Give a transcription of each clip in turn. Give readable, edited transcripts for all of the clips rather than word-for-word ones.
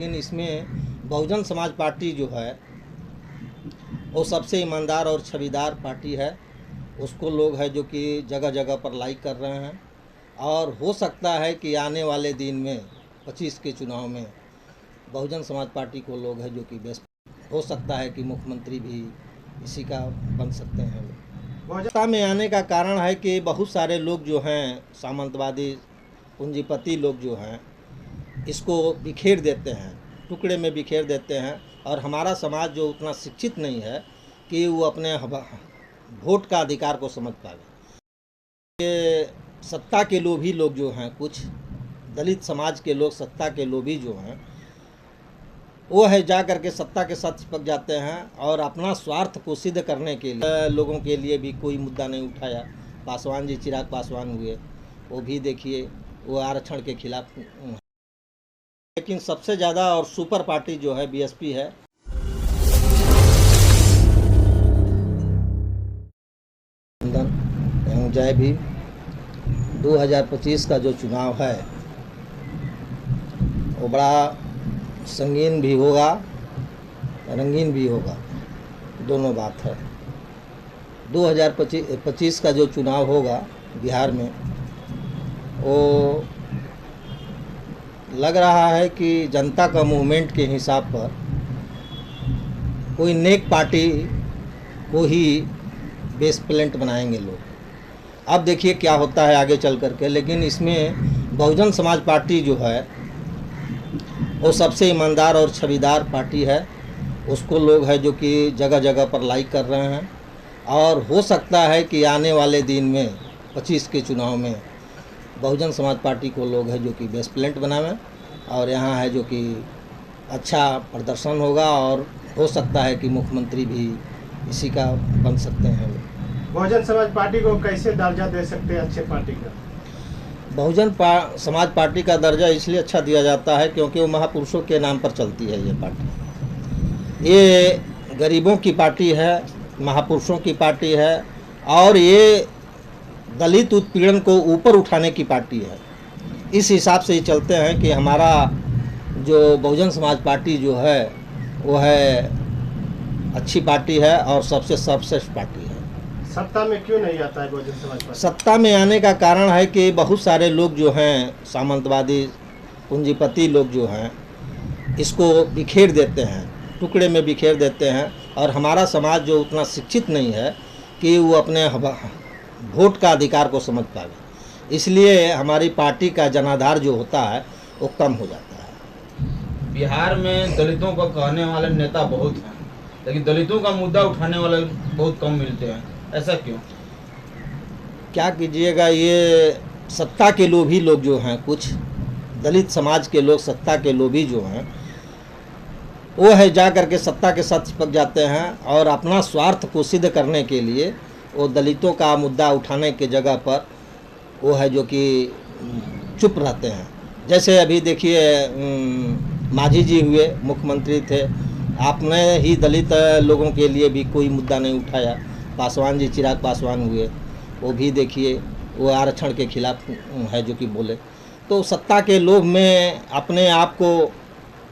लेकिन इसमें बहुजन समाज पार्टी जो है वो सबसे ईमानदार और छविदार पार्टी है। उसको लोग है जो कि जगह जगह पर लाइक कर रहे हैं और हो सकता है कि आने वाले दिन में 25 के चुनाव में बहुजन समाज पार्टी को लोग है जो कि बेस्ट हो सकता है कि मुख्यमंत्री भी इसी का बन सकते हैं। सत्ता में आने का कारण है कि बहुत सारे लोग जो हैं सामंतवादी पूंजीपति लोग जो हैं इसको बिखेर देते हैं, टुकड़े में बिखेर देते हैं और हमारा समाज जो उतना शिक्षित नहीं है कि वो अपने वोट का अधिकार को समझ पाए। ये सत्ता के लोभी लोग जो हैं, कुछ दलित समाज के लोग सत्ता के लोभी जो हैं वो है जा करके सत्ता के साथ चिपक जाते हैं और अपना स्वार्थ को सिद्ध करने के लिए लोगों के लिए भी कोई मुद्दा नहीं उठाया। पासवान जी चिराग पासवान हुए, वो भी देखिए वो आरक्षण के खिलाफ। लेकिन सबसे ज़्यादा और सुपर पार्टी जो है बीएसपी है। एवं जय भी 2025 का जो चुनाव है वो बड़ा संगीन भी होगा, रंगीन भी होगा, दोनों बात है। 2025 का जो चुनाव होगा बिहार में वो लग रहा है कि जनता का मूवमेंट के हिसाब पर कोई नेक पार्टी को ही बेस प्लेंट बनाएंगे लोग। अब देखिए क्या होता है आगे चल करके। लेकिन इसमें बहुजन समाज पार्टी जो है वो सबसे ईमानदार और छविदार पार्टी है। उसको लोग है जो कि जगह जगह पर लाइक कर रहे हैं और हो सकता है कि आने वाले दिन में 25 के चुनाव में बहुजन समाज पार्टी को लोग है जो कि बेस्ट प्लेंट बनावें और यहाँ है जो कि अच्छा प्रदर्शन होगा और हो सकता है कि मुख्यमंत्री भी इसी का बन सकते हैं। बहुजन समाज पार्टी को कैसे दर्जा दे सकते हैं अच्छे पार्टी का? बहुजन समाज पार्टी का दर्जा इसलिए अच्छा दिया जाता है क्योंकि वो महापुरुषों के नाम पर चलती है। ये पार्टी ये गरीबों की पार्टी है, महापुरुषों की पार्टी है और ये दलित उत्पीड़न को ऊपर उठाने की पार्टी है। इस हिसाब से ही चलते हैं कि हमारा जो बहुजन समाज पार्टी जो है वो है अच्छी पार्टी है और सबसे सर्वश्रेष्ठ पार्टी है। सत्ता में क्यों नहीं आता है बहुजन समाज पार्टी? सत्ता में आने का कारण है कि बहुत सारे लोग जो हैं सामंतवादी पूंजीपति लोग जो हैं इसको बिखेर देते हैं, टुकड़े में बिखेर देते हैं और हमारा समाज जो उतना शिक्षित नहीं है कि वो अपने वोट का अधिकार को समझ पाए। इसलिए हमारी पार्टी का जनाधार जो होता है वो कम हो जाता है। बिहार में दलितों को कहने वाले नेता बहुत हैं, लेकिन दलितों का मुद्दा उठाने वाले बहुत कम मिलते हैं। ऐसा क्यों? क्या कीजिएगा, ये सत्ता के लोभी लोग जो हैं, कुछ दलित समाज के लोग सत्ता के लोभी जो हैं वो है जा करके सत्ता के साथ चिपक जाते हैं और अपना स्वार्थ को सिद्ध करने के लिए वो दलितों का मुद्दा उठाने के जगह पर वो है जो कि चुप रहते हैं। जैसे अभी देखिए मांझी जी हुए, मुख्यमंत्री थे, आपने ही दलित लोगों के लिए भी कोई मुद्दा नहीं उठाया। पासवान जी चिराग पासवान हुए, वो भी देखिए वो आरक्षण के खिलाफ है जो कि बोले। तो सत्ता के लोभ में अपने आप को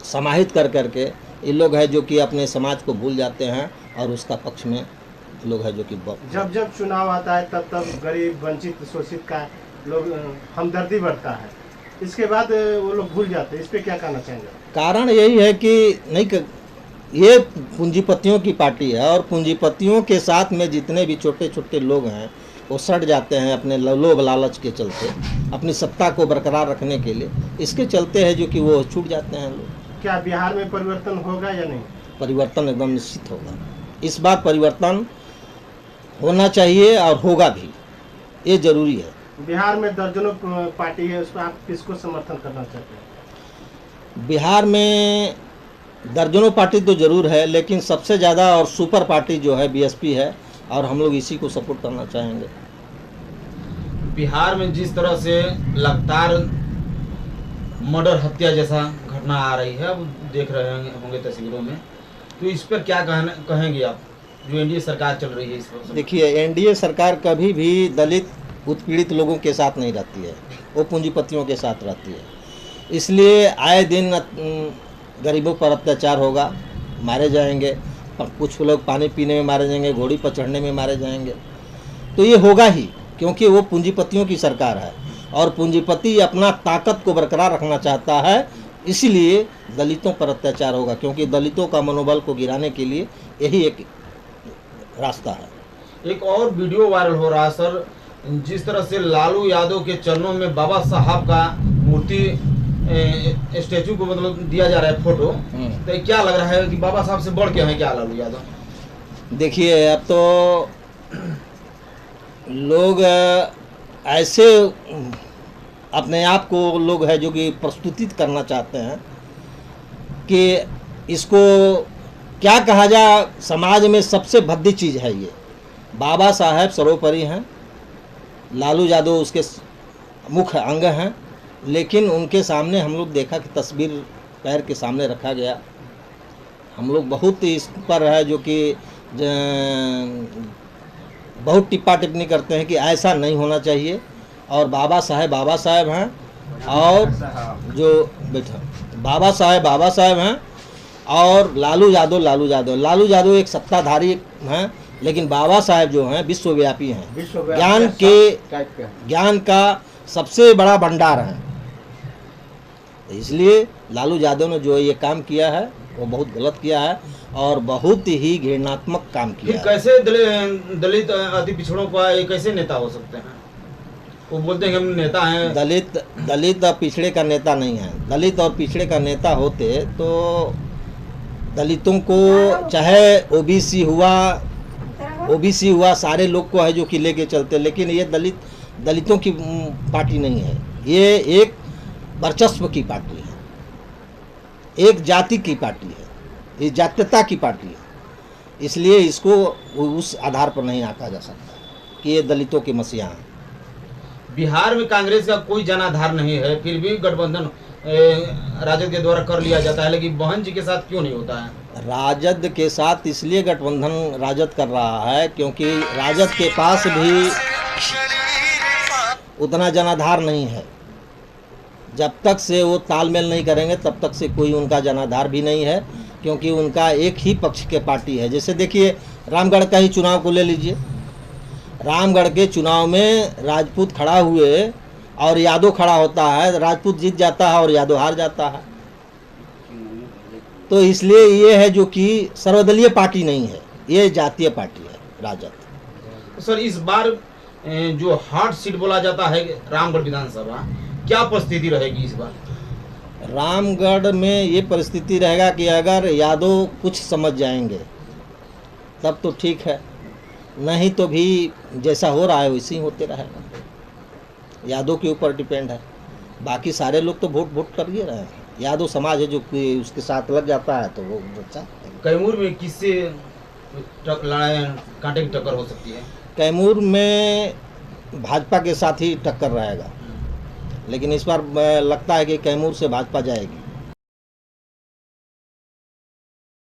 समाहित कर करके ये लोग है जो कि अपने समाज को भूल जाते हैं और उसका पक्ष में लोग है जो कि जब जब चुनाव आता है तब तब गरीब वंचित शोषित का लोग हमदर्दी बढ़ता है, इसके बाद वो लोग भूल जाते हैं। इस पे क्या कहना चाहेंगे? कारण यही है कि नहीं ये पूंजीपतियों की पार्टी है और पूंजीपतियों के साथ में जितने भी छोटे छोटे लोग हैं वो सट जाते हैं अपने लोभ लालच के चलते, अपनी सत्ता को बरकरार रखने के लिए। इसके चलते है जो कि वो छूट जाते हैं लोग। क्या बिहार में परिवर्तन होगा या नहीं? परिवर्तन एकदम निश्चित होगा। इस बार परिवर्तन होना चाहिए और होगा भी, ये जरूरी है। बिहार में दर्जनों पार्टी है, उस पर आप किसको समर्थन करना चाहते हैं? बिहार में दर्जनों पार्टी तो जरूर है, लेकिन सबसे ज़्यादा और सुपर पार्टी जो है बीएसपी है और हम लोग इसी को सपोर्ट करना चाहेंगे। बिहार में जिस तरह से लगातार मर्डर हत्या जैसा घटना आ रही है, अब देख रहे होंगे तस्वीरों में, तो इस पर क्या कहेंगे आप, जो एनडीए सरकार चल रही है इस वक्त? देखिए, एनडीए सरकार कभी भी दलित उत्पीड़ित लोगों के साथ नहीं रहती है, वो पूंजीपतियों के साथ रहती है। इसलिए आए दिन गरीबों पर अत्याचार होगा, मारे जाएंगे, कुछ लोग पानी पीने में मारे जाएंगे, घोड़ी पर चढ़ने में मारे जाएंगे। तो ये होगा ही, क्योंकि वो पूंजीपतियों की सरकार है और पूंजीपति अपना ताकत को बरकरार रखना चाहता है, इसलिए दलितों पर अत्याचार होगा, क्योंकि दलितों का मनोबल को गिराने के लिए यही एक रास्ता है। एक और वीडियो वायरल हो रहा है सर, जिस तरह से लालू यादव के चरणों में बाबा साहब का मूर्ति स्टैचू को मतलब दिया जा रहा है फोटो, तो क्या लग रहा है कि बाबा साहब से बढ़ के हैं क्या लालू यादव? देखिए, अब तो लोग ऐसे अपने आप को लोग है जो कि प्रस्तुतित करना चाहते हैं कि इसको क्या कहा जाए, समाज में सबसे भद्दी चीज़ है ये। बाबा साहब सर्वोपरि हैं, लालू यादव उसके मुख्य अंग हैं, लेकिन उनके सामने हम लोग देखा कि तस्वीर पैर के सामने रखा गया। हम लोग बहुत इस पर है जो कि बहुत टिप्पा टिप्पणी करते हैं कि ऐसा नहीं होना चाहिए, और बाबा साहेब हैं, और जो बेटा बाबा साहेब हैं, और लालू यादव एक सत्ताधारी हैं, लेकिन बाबा साहेब जो हैं विश्वव्यापी हैं, ज्ञान का सबसे बड़ा भंडार है। इसलिए लालू यादव ने जो ये काम किया है वो बहुत गलत किया है और बहुत ही घृणात्मक काम किया है। कैसे दलित अति पिछड़ों का एक कैसे नेता हो सकते हैं? वो बोलते हैं कि हम नेता हैं। दलित पिछड़े का नेता नहीं है। दलित और पिछड़े का नेता होते तो दलितों को, चाहे ओबीसी हुआ सारे लोग को है जो कि लेके चलते, लेकिन ये दलितों की पार्टी नहीं है, ये एक वर्चस्व की पार्टी है, एक जाति की पार्टी है, ये जातीयता की पार्टी है। इसलिए इसको उस आधार पर नहीं आंका जा सकता कि ये दलितों के मसीहा हैं। बिहार में कांग्रेस का कोई जनाधार नहीं है, फिर भी गठबंधन राजद के द्वारा कर लिया जाता है, लेकिन बहन जी के साथ क्यों नहीं होता है? राजद के साथ इसलिए गठबंधन राजद कर रहा है क्योंकि राजद के पास भी उतना जनाधार नहीं है। जब तक से वो तालमेल नहीं करेंगे तब तक से कोई उनका जनाधार भी नहीं है, क्योंकि उनका एक ही पक्ष के पार्टी है। जैसे देखिए, रामगढ़ का ही चुनाव को ले लीजिए। रामगढ़ के चुनाव में राजपूत खड़ा हुए और यादव खड़ा होता है, राजपूत जीत जाता है और यादव हार जाता है। तो इसलिए ये है जो कि सर्वदलीय पार्टी नहीं है, ये जातीय पार्टी है राजद। सर, इस बार जो हॉट सीट बोला जाता है रामगढ़ विधानसभा, क्या परिस्थिति रहेगी इस बार? रामगढ़ में ये परिस्थिति रहेगा कि अगर यादव कुछ समझ जाएंगे तब तो ठीक है, नहीं तो भी जैसा हो रहा है वैसे ही होते रहेगा। यादव के ऊपर डिपेंड है, बाकी सारे लोग तो वोट कर ही रहे हैं। यादव समाज है जो कि उसके साथ लग जाता है तो वो अच्छा। कैमूर में किससे लड़ाई कांटे की टक्कर हो सकती है? कैमूर में भाजपा के साथ ही टक्कर रहेगा, लेकिन इस बार लगता है कि कैमूर से भाजपा जाएगी।